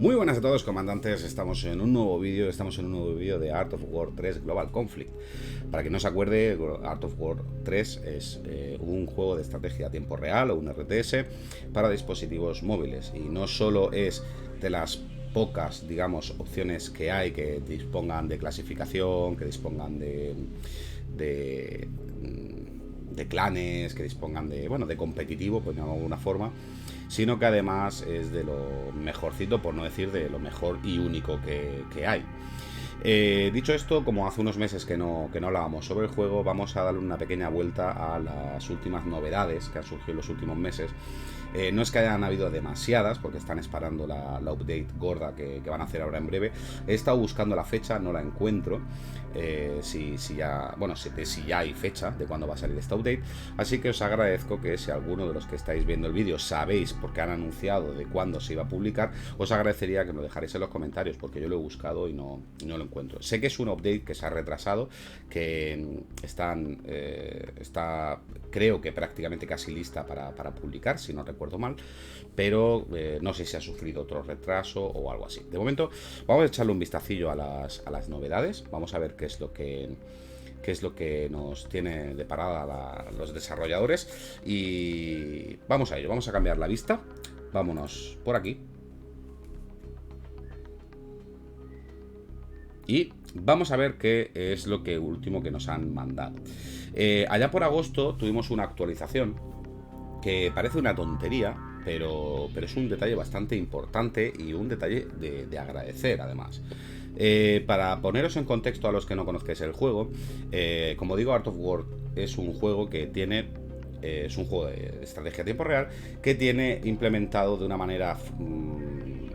Muy buenas a todos, comandantes. Estamos en un nuevo vídeo de Art of War 3 Global Conflict. Para quien no se acuerde, Art of War 3 es un juego de estrategia a tiempo real o un RTS para dispositivos móviles. Y no solo es de las pocas, digamos, opciones que hay que dispongan de clasificación, que dispongan de clanes, que dispongan de competitivo, pues de alguna forma, sino que además es de lo mejorcito, por no decir de lo mejor y único que hay. Dicho esto, como hace unos meses que no hablábamos sobre el juego, vamos a darle una pequeña vuelta a las últimas novedades que han surgido en los últimos meses. No es que hayan habido demasiadas, porque están esperando la update gorda que van a hacer ahora en breve. He estado buscando la fecha, no la encuentro. Si ya hay fecha de cuándo va a salir esta update. Así que os agradezco que si alguno de los que estáis viendo el vídeo sabéis porque han anunciado de cuándo se iba a publicar, os agradecería que me lo dejarais en los comentarios, porque yo lo he buscado y no lo encuentro. Sé que es un update que se ha retrasado, que está creo que prácticamente casi lista para publicar, si no recuerdo mal, pero no sé si ha sufrido otro retraso o algo así. De momento vamos a echarle un vistacillo a las novedades, vamos a ver qué es lo que nos tiene de parada los desarrolladores, y vamos a ello. Vamos a cambiar la vista, vámonos por aquí y vamos a ver qué es lo último que nos han mandado. Allá por agosto tuvimos una actualización que parece una tontería, pero es un detalle bastante importante y un detalle de agradecer además. Para poneros en contexto a los que no conozcáis el juego, como digo, Art of War es un juego que tiene es un juego de estrategia a tiempo real que tiene implementado de una manera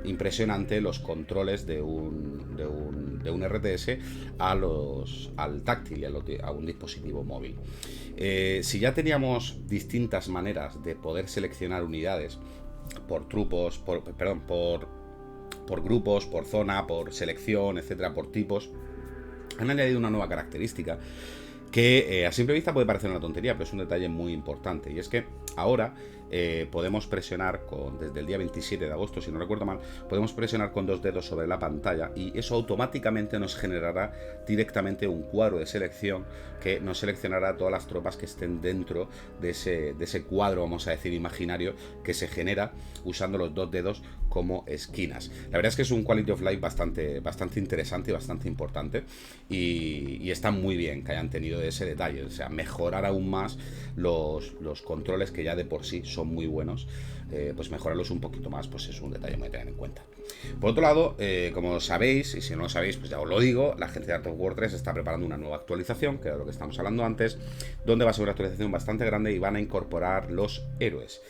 impresionante los controles de un RTS al táctil y a un dispositivo móvil. Si ya teníamos distintas maneras de poder seleccionar unidades por grupos, por zona, por selección, etcétera, por tipos, han añadido una nueva característica que a simple vista puede parecer una tontería, pero es un detalle muy importante, y es que ahora podemos presionar desde el día 27 de agosto, si no recuerdo mal, podemos presionar con 2 dedos sobre la pantalla y eso automáticamente nos generará directamente un cuadro de selección que nos seleccionará todas las tropas que estén dentro de ese cuadro, vamos a decir, imaginario, que se genera usando los 2 dedos como esquinas. La verdad es que es un quality of life bastante interesante y bastante importante, y está muy bien que hayan tenido ese detalle, o sea, mejorar aún más los controles, que ya de por sí son muy buenos, pues mejorarlos un poquito más, pues es un detalle muy a tener en cuenta. Por otro lado, como sabéis, y si no lo sabéis, pues ya os lo digo, la gente de Art of War 3 está preparando una nueva actualización, que era lo que estamos hablando antes, donde va a ser una actualización bastante grande y van a incorporar los héroes.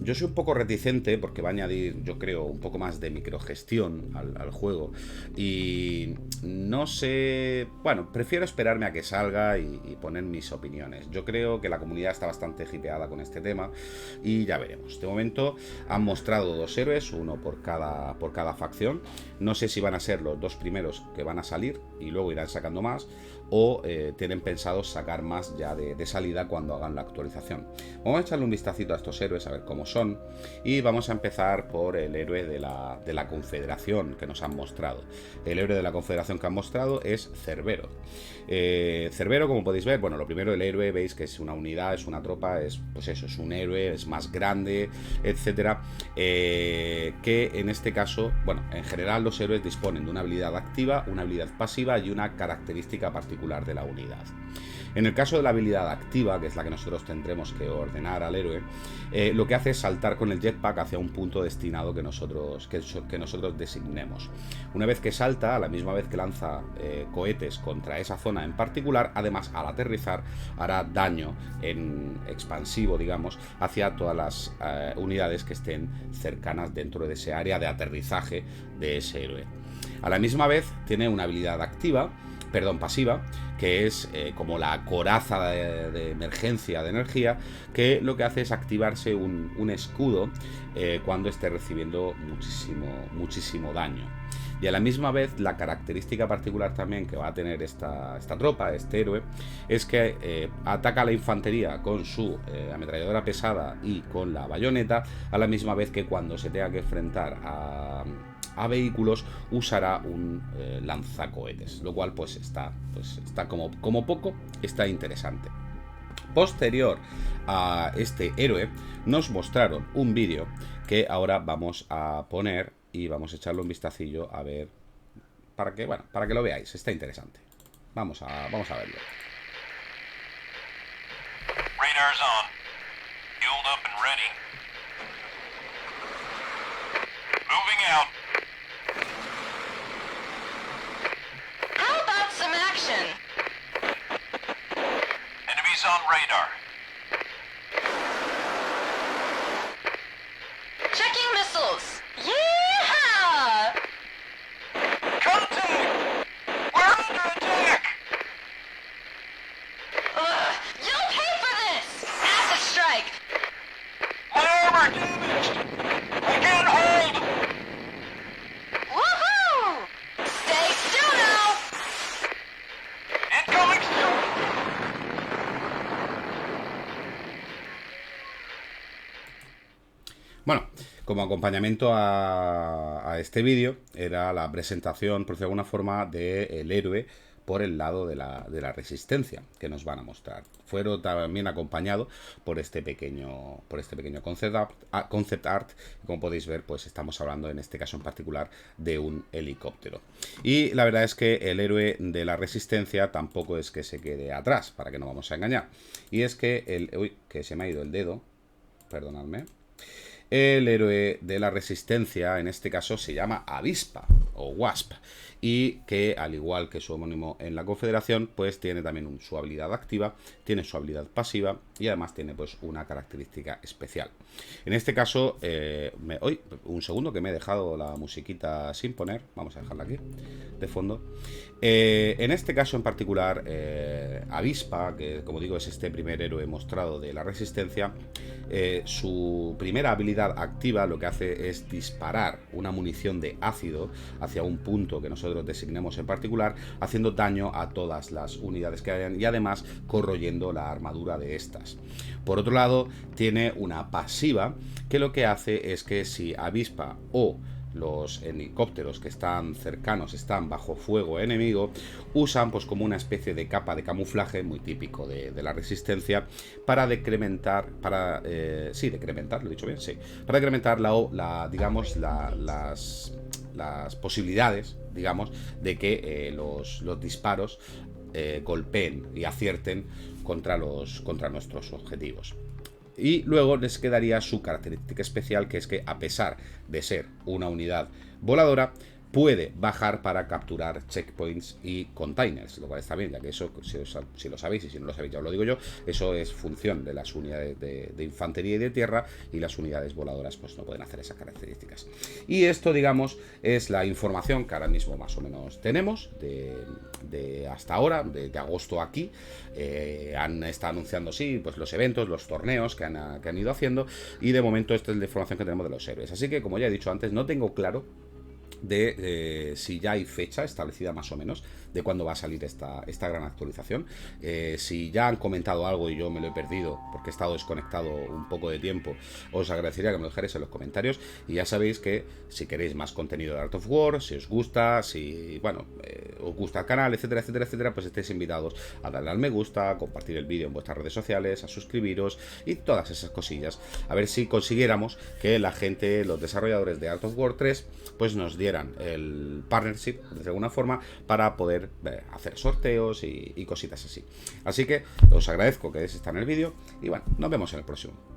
Yo soy un poco reticente porque va a añadir, yo creo, un poco más de microgestión al juego, y no sé, bueno, prefiero esperarme a que salga y poner mis opiniones. Yo creo que la comunidad está bastante hipeada con este tema y ya veremos. De momento han mostrado 2 héroes, uno por cada facción. No sé si van a ser los 2 primeros que van a salir y luego irán sacando más, o tienen pensado sacar más ya de salida cuando hagan la actualización. Vamos a echarle un vistacito a estos héroes, a ver cómo son, y vamos a empezar por el héroe de la Confederación que nos han mostrado. El héroe de la Confederación que han mostrado es Cerbero. Cerbero, como podéis ver, bueno, lo primero, el héroe, veis que es una unidad, es una tropa, pues eso, es un héroe, es más grande, etcétera, que en este caso, bueno, en general los héroes disponen de una habilidad activa, una habilidad pasiva y una característica particular de la unidad. En el caso de la habilidad activa, que es la que nosotros tendremos que ordenar al héroe, lo que hace es saltar con el jetpack hacia un punto destinado que nosotros designemos. Una vez que salta, a la misma vez que lanza cohetes contra esa zona en particular, además al aterrizar hará daño en expansivo, digamos, hacia todas las unidades que estén cercanas dentro de ese área de aterrizaje de ese héroe. A la misma vez tiene una habilidad pasiva, que es como la coraza de emergencia de energía, que lo que hace es activarse un escudo cuando esté recibiendo muchísimo daño. Y a la misma vez, la característica particular también que va a tener esta tropa, este héroe, es que ataca a la infantería con su ametralladora pesada y con la bayoneta, a la misma vez que cuando se tenga que enfrentar a vehículos usará un lanzacohetes, lo cual pues está como poco, está interesante. Posterior a este héroe nos mostraron un vídeo que ahora vamos a poner y vamos a echarle un vistacillo a ver, para que lo veáis, está interesante. Vamos a verlo. Radar's on. Fueled up and ready. Moving out. How about some action? Enemies on radar. Checking missiles. Yeehaw! Contact! We're under attack! Ugh, you'll pay for this! Acid strike! My armor damaged! I can't hold! Woohoo! Stay still now! Incoming still! Bueno, como acompañamiento a este vídeo era la presentación, por decirlo de alguna forma, del héroe por el lado de la resistencia que nos van a mostrar. Fueron también acompañado por este pequeño concept art. Como podéis ver, pues estamos hablando en este caso en particular de un helicóptero. Y la verdad es que el héroe de la resistencia tampoco es que se quede atrás, para que no vamos a engañar. Y es que que se me ha ido el dedo, perdonadme. El héroe de la resistencia, en este caso, se llama Avispa o Wasp, y que, al igual que su homónimo en la Confederación, pues tiene también su habilidad activa, tiene su habilidad pasiva y además tiene pues una característica especial. En este caso, un segundo que me he dejado la musiquita sin poner, vamos a dejarla aquí de fondo. En este caso en particular, Avispa, que como digo es este primer héroe mostrado de la resistencia, su primera habilidad activa lo que hace es disparar una munición de ácido hacia un punto que nosotros designemos en particular, haciendo daño a todas las unidades que hayan y además corroyendo la armadura de estas. Por otro lado, tiene una pasiva que lo que hace es que si Avispa o los helicópteros que están cercanos están bajo fuego enemigo, usan pues como una especie de capa de camuflaje muy típico de la resistencia para decrementar, lo he dicho bien, sí, para decrementar digamos las posibilidades, digamos, de que los disparos golpeen y acierten contra nuestros objetivos. Y luego les quedaría su característica especial, que es que a pesar de ser una unidad voladora, puede bajar para capturar checkpoints y containers, lo cual está bien, ya que eso, si lo sabéis, y si no lo sabéis ya os lo digo yo, eso es función de las unidades de infantería y de tierra, y las unidades voladoras pues no pueden hacer esas características. Y esto, digamos, es la información que ahora mismo más o menos tenemos de hasta ahora, de agosto aquí. Han estado anunciando, sí, pues los eventos, los torneos que han ido haciendo, y de momento esta es la información que tenemos de los héroes. Así que, como ya he dicho antes, no tengo claro si ya hay fecha establecida más o menos de cuándo va a salir esta gran actualización. Si ya han comentado algo y yo me lo he perdido porque he estado desconectado un poco de tiempo, os agradecería que me lo dejarais en los comentarios. Y ya sabéis que si queréis más contenido de Art of War, si os gusta, os gusta el canal, etcétera, etcétera, etcétera, pues estéis invitados a darle al me gusta, a compartir el vídeo en vuestras redes sociales, a suscribiros y todas esas cosillas. A ver si consiguiéramos que la gente, los desarrolladores de Art of War 3, pues nos dieran el partnership de alguna forma para poder hacer sorteos y cositas así. Así que os agradezco que estéis en el vídeo y bueno, nos vemos en el próximo.